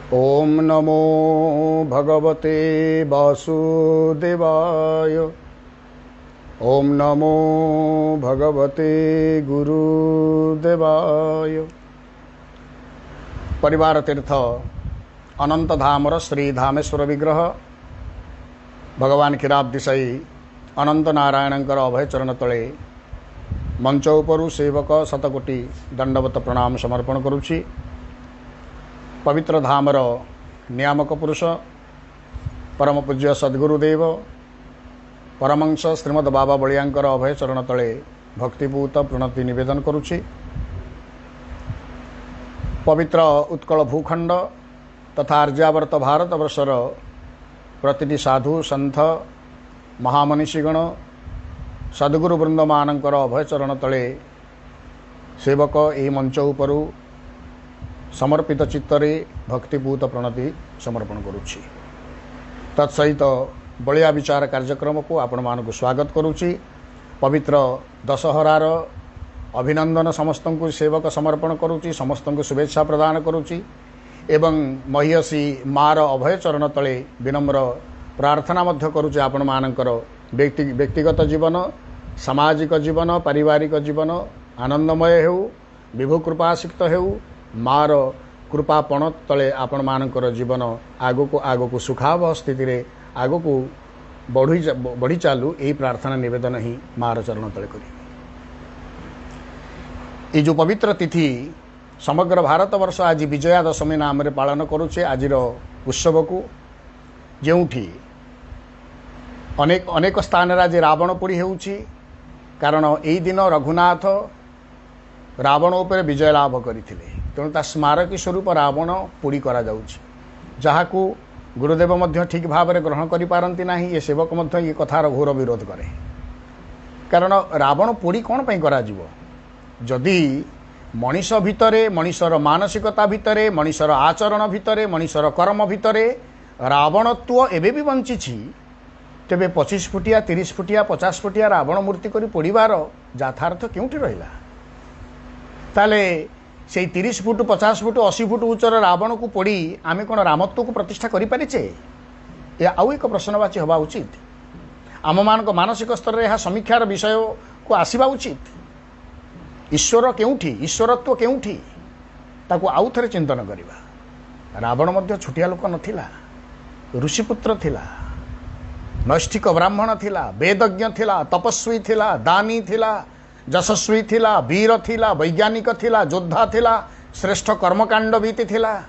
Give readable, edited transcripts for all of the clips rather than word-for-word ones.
ओम नमो भगवते वासुदेवाय। ओम नमो भगवते गुरुदेवाय। परिवार तीर्थ अनंत धामर श्री धामेश्वर विग्रह भगवान क्षीराब्दिशायी अनंत नारायणंकर अभय चरण तले मंच उपरु सेवक शतकोटी दंडवत प्रणाम समर्पण करुछि। पवित्र धामर नियामक पुरुष परम पूज्य सद्गुरुदेव परमंश श्रीमद बाबा बलियांकर अभय चरण तले भक्तिपूत प्रणति निवेदन करुछि। पवित्र उत्कल भूखंड तथा आर्यावर्त भारतवर्षर प्रतिटी साधु संत महामनीषीगण सद्गुरु वृंद मानकर अभय चरण तले सेवक एही मंच उपरु समर्पित चित्तरे भक्तिपूत प्रणति समर्पण करुछि। तत्सहित बलिया विचार कार्यक्रम को आपण मानक स्वागत करुछि। पवित्र दशहरार अभिनंदन समस्त को सेवक समर्पण करुछि, समस्त को शुभेच्छा प्रदान करुछि एवं महिषी मार अभय चरण तले विनम्र प्रार्थना मध्य करुछि आपण मानकर व्यक्तिगत जीवन, सामाजिक जीवन, पारिवारिक जीवन आनंदमय हेउ, विभु कृपासिक्त हेउ, मार कृपापण तले आपण मानकर जीवन आगको आगको सुखाव स्थिति रे आगको बढ़ी चालू यही प्रार्थना निवेदन ही मार चरण तले करी। ये जो पवित्र तिथि समग्र भारतवर्ष आज विजया दशमी नाम रे पालन करुचे। आज उत्सव को जेउठी अनेक स्थान रे आज रावण पोड़ी हेउछि, कारण यही दिन रघुनाथ रावण उपर विजय लाभ करथिले। तेणु ता स्मारकी स्वरूप रावण पोड़ी करा जाउछि, जहाकू गुरुदेव मध्य ठीक भाव में ग्रहण करि पारंती नाही। ये सेवक मध्य ये कथार घोर विरोध करे, कारण रावण पोड़ी कौन पई करा जिवो? जदि मनीष भितरे, मनीषर मानसिकता भितरे, मनीषर आचरण भितरे, मनीषर कर्म भितरे रावणत्व एबे भी बंचिछि, तेबे 25 फुटिया 30 फुटिया 50 फुटिया रावण मूर्ति करी पोड़ीबार यथार्थ केउठी रहिला? ताले से 30 फुट 50 फुट 80 फुट उच्चर रावण को पोड़ी आमे कोन रामत्व को प्रतिष्ठा करि पारिचे? या आउ एक प्रश्नवाची हवा उचित। आम मानक मानसिक स्तर रे समीक्षार विषय को आसीबा उचित। ईश्वर केउठी, ईश्वरत्व केउठी, ताको आउ थरे चिंतन करिबा। रावण मध्य छुटिया लोक नथिला, ऋषिपुत्र थिला, नैष्ठिक ब्राह्मण थिला, वेदज्ञ थिला, तपस्वी थिला, दानी थिला, यशस्वी थिला, वीर थिला, वैज्ञानिक थिला, योद्धा थिला, श्रेष्ठ कर्मकांडवीति थिला।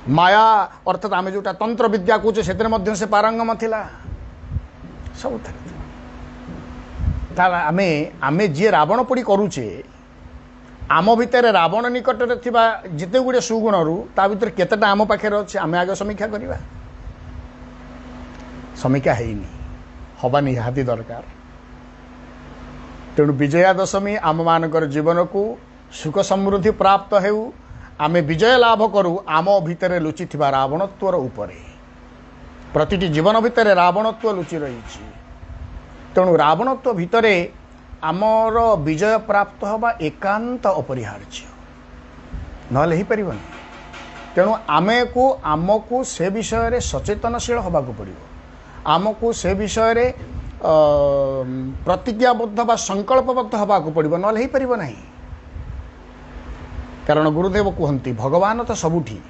माया अर्थात आमे जोटा तंत्र विद्या कहुचे सेतरे मध्य से पारंगम थिला। सब ताला आमे जे रावण पोड़ी करूचे, आम भितर रावण निकट रे थिबा जिते गुडे सुगुण रु ता भितर केतेटा आम पाखे अछि आमे आगे समीक्षा करिबा। समीक्षा हेइनी, हवा निहाती दरकार। तेणु विजया दशमी आम मानकर जीवन को सुख समृद्धि प्राप्त हेउ, आमे विजय लाभ करू आम भितर लुचि थिबा रावणत्वर उपरे। प्रतिटी जीवन भितर रावणत्व लुचि रही। तेणु रावणत्व भितर आमर विजय प्राप्त हवा एकांत अपरिहार्य, नहले ही परिबनी। तेणु आमको से विषय रे सचेतनशील होबाक पड़िबो। आमको से विषय रे प्रतिज्ञाबद्ध बा संकल्पबद्ध होबाक पड़िबो, नहले ही परिबो नाही। कारण गुरुदेव कहती भगवान तो सबुठी,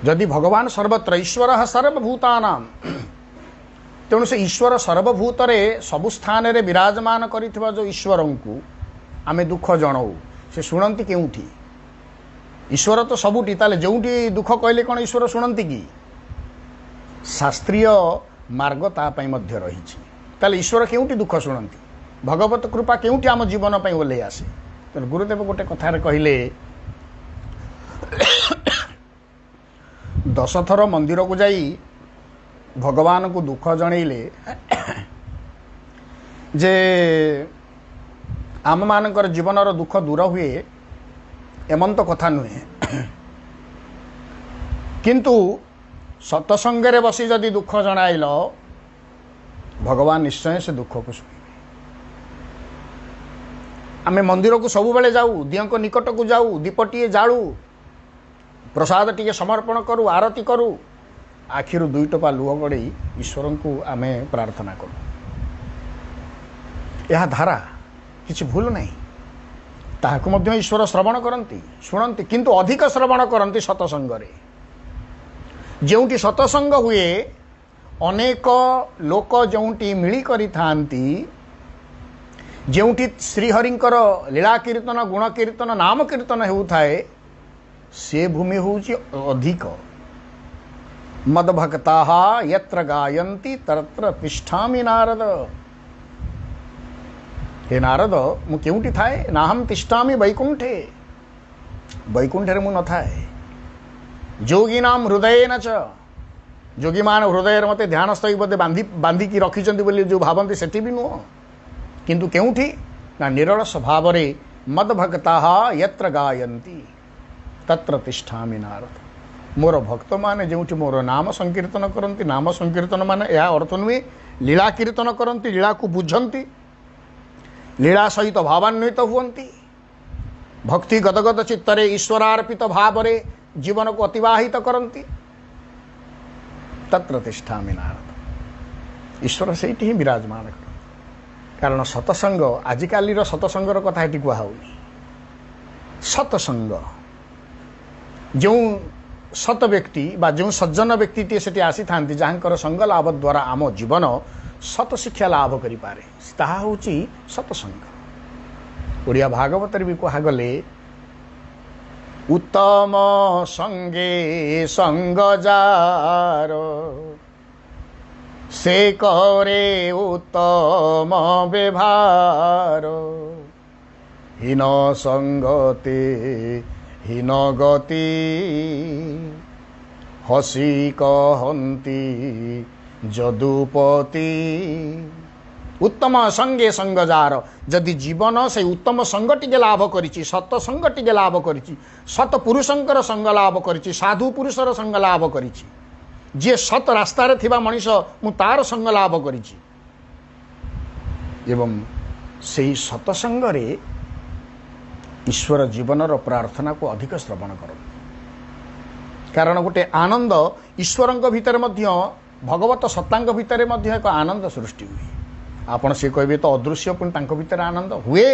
जदि भगवान सर्वत्र, ईश्वर सर्वभूतानां, तेणु से ईश्वर सर्वभूत रे सबु स्थान रे विराजमान करिथिबा जो ईश्वर को आमे दुख जणाऊ, से शुणंती केउठी? ईश्वर तो सबुठी, ताले जोउठी दुख कहले कोन ईश्वर शुणंती कि? शास्त्रीय मार्ग ता पई मध्य रहिछि। ताले ईश्वर केउठी दुख शुणंती? भगवत कृपा केउठी आम जीवन पई ओले आसे? तेणु गुरुदेव गोटे कथार कहले 10 थर मंदिर को जाई भगवान को दुख जनइले जे आम मानकर जीवनर दुख दूर हुए, एमंत कथा नुहे। किंतु सतसंगे बसी जदि दुख जनाइल, भगवान निश्चय से दुख को सुनिबे। आमे मंदिर को सब बेले जाऊ, दियों निकट को जाऊ, दीपटीए जालू, प्रसाद टिके समर्पण करू आरती करू आखिरु दुई टोपा लुह गड़े ईश्वर को आमे प्रार्थना करू यह धारा किछि भूल नहीं ताहाकु मध्य ईश्वर श्रवण करती शुणती किंतु अधिक श्रवण करती सतसंग रे जोंटी सतसंग हुए अनेक लोक जोंटी मिली करी थांती जोंटी श्रीहरिंकर लीला कीर्तन गुण कीर्तन नाम कीर्तन हेउथाए से भूमि होउची अधिक मदभक्ता यत्र गायन्ति तत्र तिष्ठामि नारद हे नारद मु केउटी थाए नाहम तिष्ठामि वैकुंठे वैकुंठे मु न थाए जोगी नाम हृदय न च जोगी मान हृदय मते ध्यान स्थई बोधे बांधी बांधी की रखिचंती बोली जो भावंती सेठी भी नुह किंतु केउठी ना निरलस भाव रे मदभक्ता यत्र गायन्ति तत्र तिष्ठामि नारद मोर भक्त माने जोंठी मोर नाम संकीर्तन करती नाम संकीर्तन माने या अर्थ नुहे लीला कीर्तन करती लीला को बुझंती लीला सहित भावान्वित हुअन्ति भक्ति गदगद चित्तरे ईश्वरार्पित भाव रे जीवन को अतिवाहित करती तत्र तिष्ठामि नारद ईश्वर सेठी ही विराजमान कर कारण सतसंग आजिकालीर सतसंगर कथा एटी कुहा होनी सतसंग जो सत व्यक्ति बा जो सज्जन व्यक्ति टी सेठी आसी थांती जहाँकर संग लाभ द्वारा आम जीवन सत शिक्षा लाभ करि पारे ताहा होची सतसंग ओडिया भागवत भी कहा गले उत्तम संगे संग जार से करे उत्तम व्यवहार हीन संगते हीन गति हसी कहती जदुपति उत्तम संगे संगजार जदि जीवन से उत्तम संग टिके लाभ करिछि सतसंग टिके लाभ करिछि सत पुरुषंकर संग लाभ करिछि साधु पुरुषर संग लाभ करिछि जे सत रास्ता रे थिबा मनीष मु तार संग लाभ करिछि एवं सेही सतसंग रे ईश्वर जीवनर प्रार्थना को अधिक श्रवण कर कारण गोटे आनंद ईश्वरंक भितर मध्य भगवत सत्तांक भितर मध्य एक आनंद सृष्टि हुए आपण से कहबे तो अदृश्य पुणी तांको भितर आनंद हुए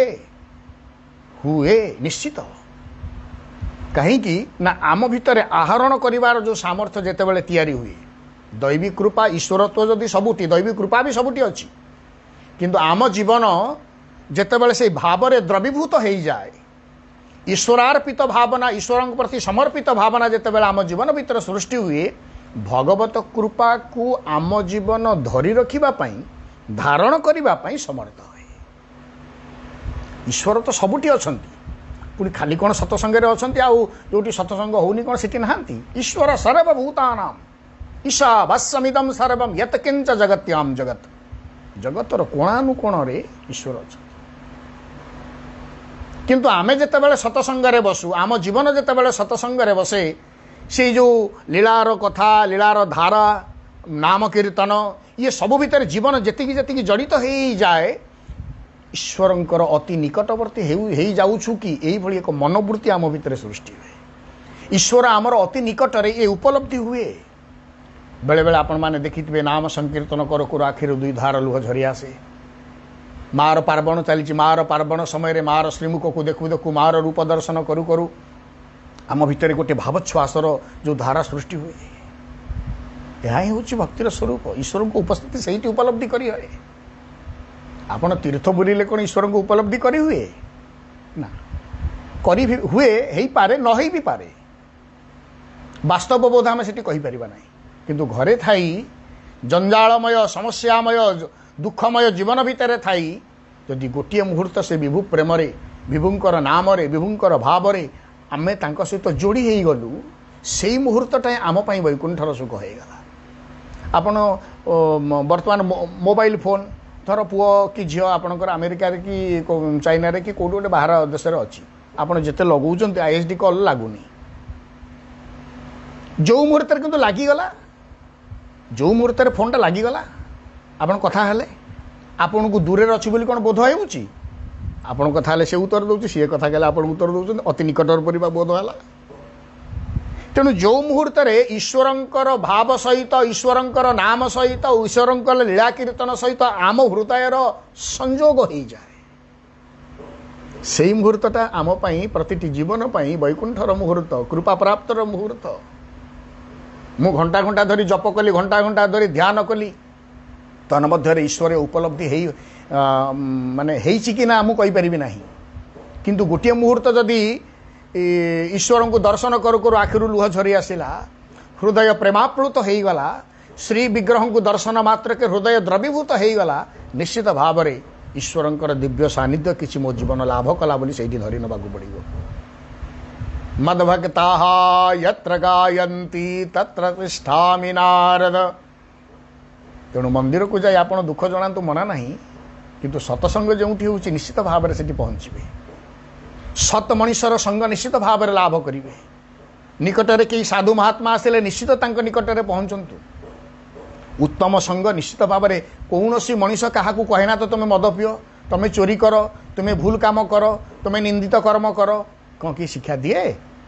हुए निश्चित कहीं ना आम भितर आहरण करिवार जो सामर्थ्य जेतेबेले तैयारी हुए दैवी कृपा ईश्वरत्व जदि सबुटी दैवी कृपा भी सबुटी अच्छी किंतु आम जीवन जेतेबेले से भाव रे द्रवीभूत हो जाए ईश्वरार्पित भावना ईश्वर प्रति समर्पित भावना जेतेबेले आम जीवन भितर सृष्टि हुए भगवत कृपा को आम जीवन धरी रखिबा पई धारण करिबा पई समर्थ हुए ईश्वर तो सबुटी अछंती पुणी खाली कौन सतसंग अच्छा जो सतसंग होनी कौन सीटी नहांती ईश्वर सर्वभूतानां ईशा वस्समिदं सर्वं यत् किंच जगत्याम जगत जगतर कोणानुकोण रे ईश्वर अच्छा किंतु आमे जेतेबेले सतसंग रे बसु आम जीवन जेतेबेले सतसंग रे बसे से जो लीलार कथा लीलार धारा नाम कीर्तन ये सब भितर जीवन जेतिकी जेतिकी जड़ित हो जाए ईश्वरंकर अति निकटवर्ती हो जाऊछु कि यही भली एक मनोवृत्ति आम भितर सृष्टि हुए ईश्वर आमर अति निकट रे ये उपलब्धि हुए बेले बेले आपण माने देखिथिबे नाम संकीर्तन करो करो आखिर दुई धार लुह झरी आसे मार पार्वण चली मार पार्वण समय मार श्रीमुख को देखु देखु मार रूप दर्शन करू करू आम भितर गोटे भावच्छ्वासर जो धारा सृष्टि हुए यह ही हूँ भक्तिर स्वरूप ईश्वर को उपस्थिति से उपलब्धि करी हुए आपण तीर्थ बुलिले कौन ईश्वर को उपलब्धि करी हुए ना करी हुए ही पारे न ही भी पारे वास्तव बोध आम से कही परिबा नहीं किंतु घरे थाई जंजालमय समस्यामय दुखमय जीवन भितर थाई जदि गोटे मुहूर्त से विभु प्रेम विभुंकर नाम विभुंकर भाव आमे तांको सहित जोड़ी हो गलु से मुहूर्तटा आम पाई वैकुंठर सुख हो गला आपण वर्तमान मोबाइल फोन थर पुओ कि झील आपणकर अमेरिका कि चाइना कि कौट गोटे बाहर देश अच्छी आपड़ जिते लगौंट ISD कॉल लगुनि जो मुहूर्त किंतु लगिगला जो मुहूर्त फोनटा लगिगला आपन कथा हेले आपन को दूर अच्छी बोली कौन बोध होउची आपन कथा हेले से उत्तर दउची से कथा कहले आपन उत्तर दउछन अति निकटर परिबा बोध होला तेणु जो मुहूर्त ईश्वरंकर भाव सहित ईश्वरंकर नाम सहित ईश्वरंकर लीला कीर्तन सहित आम हृदयर संजोग हो जाए से मुहूर्तटा आम प्रतिटी जीवन वैकुंठर मुहूर्त कृपा प्राप्तर मुहूर्त मु घंटा घंटा धरी जप कली घंटा घंटा धरी ध्यान कली तन्मध्य ईश्वर उपलब्धि माने कि ना मु कहि परिबि नाही किंतु गोटे मुहूर्त जदि ईश्वर को दर्शन करू करू आखिर लुह झरी आसला हृदय प्रेमाप्लुत हो गला श्री विग्रह को दर्शन मात्र के हृदय द्रवीभूत हो गला निश्चित भाव में ईश्वरंकर दिव्य सानिध्य किसी मो जीवन लाभ कला बोली से धरी नवा पड़ो मद्भक्ता यत्र गायन्ति तत्र तिष्ठामि नारद तेणु मंदिर को जाए आप दुख जनातु मना नहीं किंतु सत्संग जो होची निश्चित भाव में सेठी पहुँचे सत मनुष्यर संग निश्चित भाव में लाभ करेंगे निकटरे कई साधु महात्मा आसिले निश्चित तांको निकटरे पहुँचतु उत्तम संग निश्चित भाव में कौन सी मनीष क्या कहना तो तुम्हें मद पियो तुम्हें चोरी कर तुम्हें भूल काम कर तुम्हें निंदित कर्म कर कौन कि शिक्षा दिए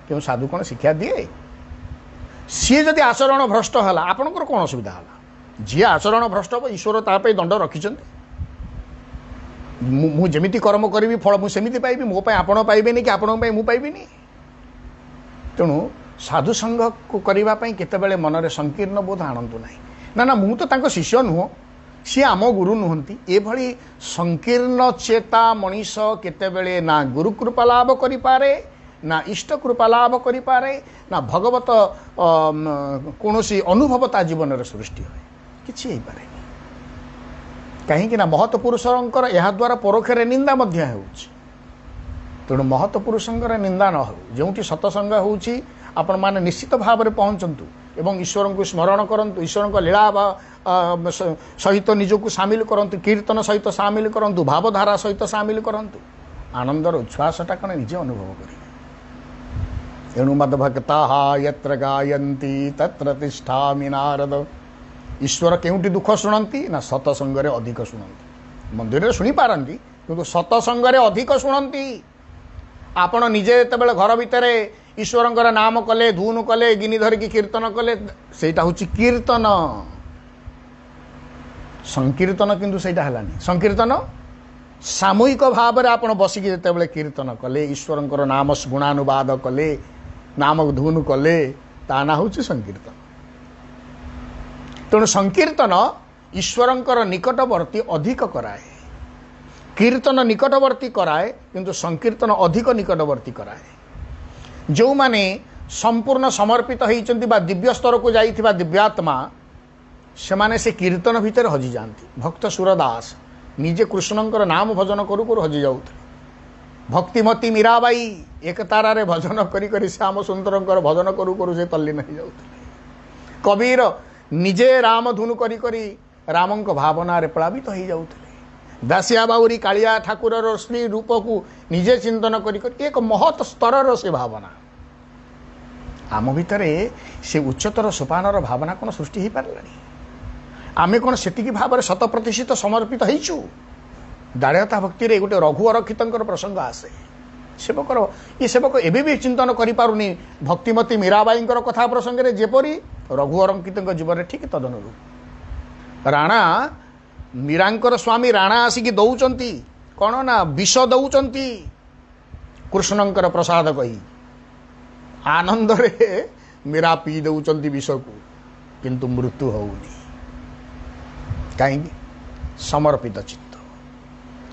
क्यों साधु कौन शिक्षा दिए सी जदि आचरण भ्रष्ट है आपंकर कौन असुविधा है जी आचरण भ्रष्ट हम ईश्वर ताप दंड रखिंट मुझे कर्म करी फल मुझे पाइबी मो आपण पाइबेनि कि आपण मु पाइबिनी तेणु साधु संग को करने केतबेले मनरे संकीर्ण बोध आणंतु नहीं ना ना मु तो तांको शिष्य नुह सी आम गुरु नुहंती एभली संकीर्ण चेता मनीष केतबेले ना गुरु कृपा लाभ करि पारे ना इष्ट कृपा लाभ करि पारे ना भगवत कौनसी अनुभव ता जीवन रे सृष्टि होय किछि हेई पारे कहीं ना महत पुरुषर यह द्वारा परोक्षरे निंदा मध्य होउछि तेणु महत पुरुषंकर निंदा न हो जोटी सत्संग होउछि आपण माने निश्चित भाव में पहुँचतु एवं ईश्वर को स्मरण करंतु ईश्वर लीला सहित निजक सामिल करंतु कीर्तन सहित सामिल करंतु भावधारा सहित सामिल करंतु आनंदर उच्छ्वासटा कण निजे अनुभव करेंगे एणु मद्भक्ता यत्र गायन्ति तत्र तिष्ठामि नारद ईश्वर केउटी दुख शुणती ना सत्संग अधिक शुणती मंदिर में शुणी पारती किंतु सत्संग अधिक शुणती आपण निजे जेतबेले घर भितर ईश्वरंकर नाम कले धून कले गिनी धरिकी कीर्तन कले सेटा होची कीर्तन संकीर्तन किंतु सेटा हलानी संकीर्तन सामूहिक भाव में आपण बसिकी जेतबेले कीर्तन कले ईश्वरंकर नाम गुणानुवाद कले नाम धून कले ता ना होची संकीर्तन तेणु संकीर्तन ईश्वरंकर निकटवर्ती अधिक कराए कीर्तन निकटवर्ती कराए किंतु संकीर्तन अधिक निकटवर्ती कराए जो माने संपूर्ण समर्पित होइचंती बा दिव्य स्तर को जाइथिबा दिव्यात्मा से माने से कीर्तन भितर हजि जाती भक्त सुरदास निजे कृष्णंकर नाम भजन करू करू हजि जाउथि भक्तिमती मीराबाई एक तारा रे भजन करी करी श्याम सुंदरंकर भजन करू करू से तल्लीन हो जाउथि कबीर निजे राम धुनु करी करी रामंक भावना रे प्लावित हो जाउथि दासिया बाउरी कालिया ठाकुर श्री रूप को निजे चिंतन करी एक महत स्तर से भावना आम भितर से उच्चतर सोपानर भावना कौन सृष्टि हो पारा आमे कौन से भाव में 100% समर्पित होइछु दाड़ता भक्ति रे गोटे रघु अरक्षित प्रसंग आसे सेवकर ये सेवक एबे भी चिंतन करि पारुनी भक्तिमती मीराबाई कथा प्रसंग रे जेपरी रघु अरक्षित जीवन में ठीक तदनुरूप राणा मीरांकर स्वामी राणा आसिकी दौचंती कौन ना विष दौचंती कृष्णंकर प्रसाद कही आनंद रे मीरा पी दौचंती विष को किंतु मृत्यु होउनी कहीं समर्पित चित्त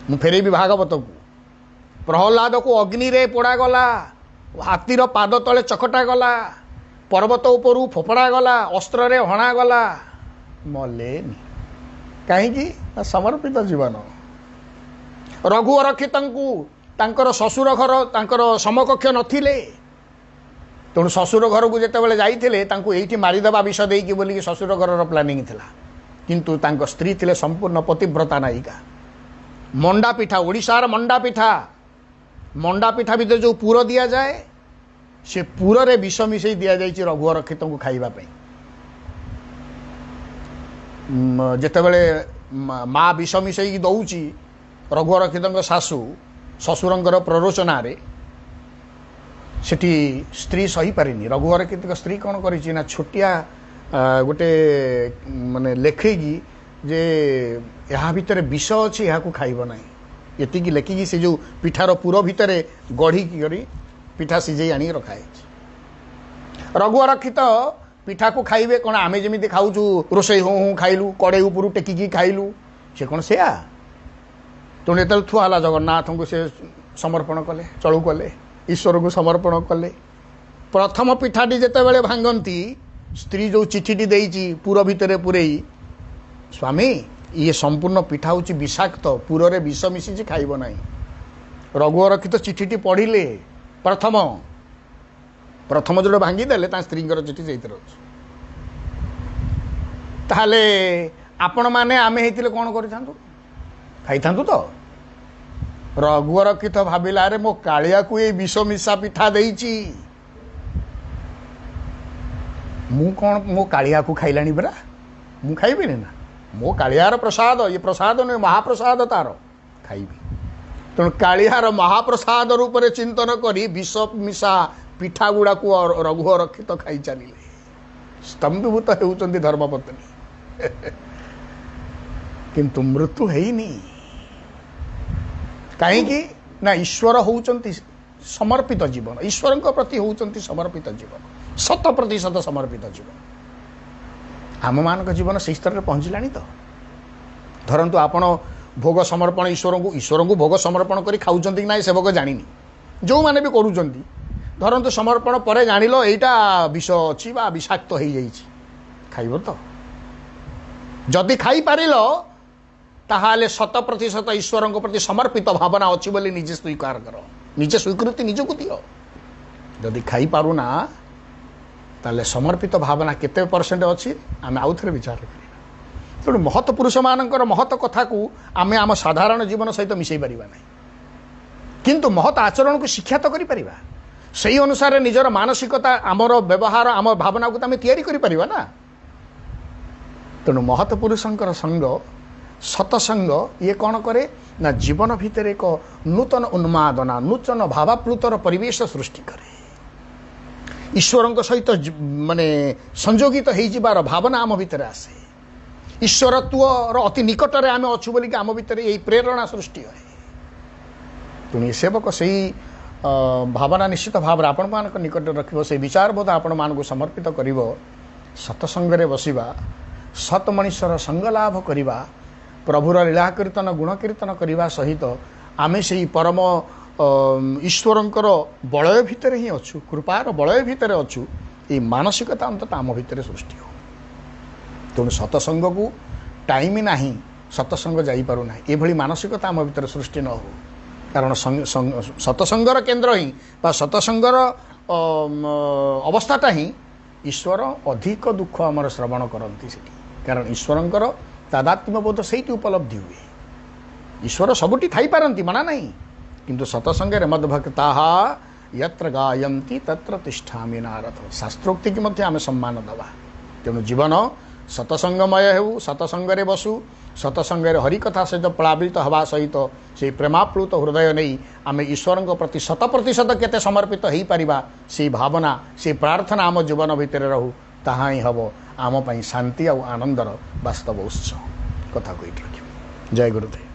मु फेरे भी भागवत को प्रहलाद को अग्नि रे पोड़ा गला हाथीर पाद तले चकटा गला पर्वत उपरू फोपड़ा गला अस्त्र रे हणा गला मलेनी कहीं समर्पित जीवन रघु अरक्षित तांकर ससुर घर तांकर समकक्ष नथिले तेणु ससुर घर को जितेबाला जाइए ये मारिदेवा विष देकी बोलिकी ससुर घर प्लानिंग थिला किंतु तांको स्त्री थिले संपूर्ण पतिव्रता नायिका मंडा पिठा ओडिशार मंडा पिठा भीतर जो पुर दि जाए से पुर रे विष मिसई दि जाए रघु अरक्षित को खाइबा पई जेतेबेले माँ विष मिसई दौची रघु अरक्षित सासू ससुरंकर प्ररोचना रे सेठी स्त्री सही पारिनी रघुवर केतक स्त्री कौन करी ना छोटिया गोटे माने लेखेगी जे यहाँ भितर विष अच्छी यहाँ को खाइब ना ये लेखिकी से जो पिठार पुर भितर गढ़ी करी पिठा सिझे आनी रखाई रघुवर तो पिठा को खाइबे कौन आमे जमी खाऊचु रोषई हूँ हूँ खाइलु कड़े उपरू टेकिकी खाइलु से कौन से तेणु जो थुआला जगन्नाथ को से समर्पण कले चलू कले ईश्वर को समर्पण कले प्रथम पिठाटी जिते भांगती स्त्री जो चिठीटी देती पुर भितर पुरई स्वामी ये संपूर्ण पिठा हूँ विषाक्त पुर में विष मिशी खाइब ना रघुवर तो चिठीटी पढ़िले प्रथम प्रथम जो भांगीदेले स्त्री चिठी से ताहले आपण मैंने आमे हेतिले कौन करिथांतु खाइथांतु तो रघुवर तो भाविला रे मो कालिया को ये विष मिशा पिठा देइची मु कौन मो कालिया को खाइलानी बरा मु खाइबी ना मो कालियार प्रसाद ये प्रसाद नुहे महाप्रसाद तार खाइबी तेणु कालियार महाप्रसाद रूप में चिंतन करी विष मिशा पिठा गुड़ा को रघुवर तो खाई चलिए स्तंभीभूत होउचंती धर्मपत्नी किंतु मृत्यु हैनी कहीं ना ईश्वर होउचंती समर्पित जीवन ईश्वर प्रति होउचंती समर्पित जीवन 100% समर्पित जीवन आम मान जीवन से स्तर में पहुँचला तो धरतु आपण भोग समर्पण ईश्वर को भोग समर्पण कर खाऊँ कि ना सेवक जानी जो मैंने भी करूँ धरतु समर्पण पर जान यहाँ विष अच्छी विषाक्त हो खाइब तो जदि खाई पारिल ताहाले 100% ईश्वर प्रति समर्पित भावना अच्छी बोली निजे स्वीकार कर निजे स्वीकृति निजक दियो जदि खाई पारुना ताले समर्पित भावना केते परसेंट अच्छी आम आउ थे विचार करिया तेणु महत पुरुष मानकर महत कथा को आम आम साधारण जीवन सहित मिसई पारिबा नहीं किंतु महत आचरण को शिक्षा तो करि परिबा सही अनुसार निजर मानसिकता आमर व्यवहार आम भावना को आम तैयारी करि परिबा ना तेणु महत पुरुषंकर संग सतसंग ये कौन करे ना जीवन भितर एक नूतन उन्मादना नूतन भावाप्लुतर परिवेश सृष्टि करे ईश्वर सहित माने संयोगित हो भावना आम भितर आसे ईश्वरत्वर अति निकटर आम अच्छु बोलिक आम भितर यही प्रेरणा सृष्टि है तेणु सेवक से भावना निश्चित भाव आपण मान निकट रखिब से विचारबोध आपण मान को समर्पित करिब सतसंग बसिबा सत मनुष्यर संग लाभ करिबा प्रभुर लीला कीर्तन गुण कीर्तन करने सहित आमे से परम ईश्वरंकर बलय भितर ही अच्छु कृपार बलय भितर अच्छु ये मानसिकता अंततः आम भितर सृष्टि हो तेणु सतसंग को टाइम नहीं सतसंग जाइपारु ना ये मानसिकता आम भितर सृष्टि न हो कारण सतसंगर केन्द्र ही सतसंगर अवस्थाटा ही ईश्वर अधिक दुख आमर श्रवण करती से कारण ईश्वरंकर तादात्म्य बोध से उपलब्धि हुए ईश्वर सबुठी थी पारती मना नहीं किंतु सतसंगे मद्भक्ता यत्र गायन्ति तत्र तिष्ठामि नारद शास्त्रोक्ति की मध्य आम सम्मान दवा तेणु जीवन सतसंगमय हो सतसंगे बसु सतसंगे हरिकथा सहित प्लावित हवा सहित से प्रेमाप्लुत हृदय नहीं आम ईश्वर प्रति 100% केते समर्पित हो पारिबा से भावना से प्रार्थना आम जीवन भितर रहू ताहा ही हम आम शांति और आनंदर वास्तव उत्सव कथा कही रख जय गुरुदेव।